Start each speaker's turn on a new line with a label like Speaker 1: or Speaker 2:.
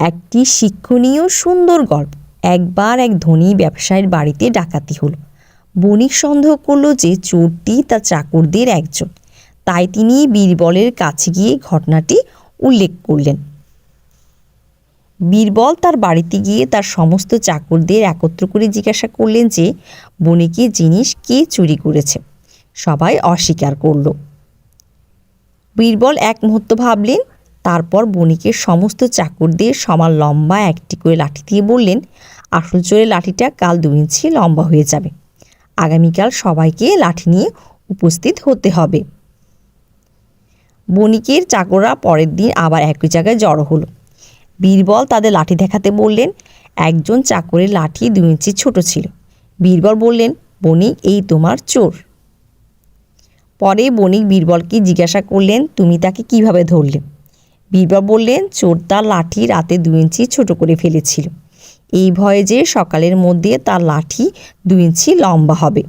Speaker 1: একটি শিক্ষণীয় সুন্দর গল্প। একবার এক ধনী ব্যবসায়ীর বাড়িতে ডাকাতি হলো। বণিক সন্দেহ করল যে চোরটি তার চাকরদের একজন, তাই তিনি বীরবলের কাছে গিয়ে ঘটনাটি উল্লেখ করলেন। বীরবল তার বাড়িতে গিয়ে তার সমস্ত চাকরদের একত্র করে জিজ্ঞাসা করলেন যে বণিকের জিনিস কে চুরি করেছে। সবাই অস্বীকার করল। বীরবল এক মুহূর্ত ভাবলেন, তারপর বণিকের সমস্ত চাকরদের সমান লম্বা একটি করে লাঠি দিয়ে বললেন, আসল চোরের লাঠিটা কাল 2 ইঞ্চি লম্বা হয়ে যাবে। আগামীকাল সবাইকে লাঠি নিয়ে উপস্থিত হতে হবে। বণিকের চাকররা পরের দিন আবার একই জায়গায় জড়ো হলো। বীরবল তাদের লাঠি দেখাতে বললেন। একজন চাকরের লাঠি 2 ইঞ্চি ছোট ছিল। বীরবল বললেন, বণিক, এই তোমার চোর। পরে বণিক বীরবলকে জিজ্ঞাসা করলেন, তুমি তাকে কিভাবে ধরলে? বীরবল বললেন, চোর তার লাঠি রাতে 2 ইঞ্চি ছোট করে ফেলেছিল, এই ভয়ে যে সকালের মধ্যে তার লাঠি 2 ইঞ্চি লম্বা হবে।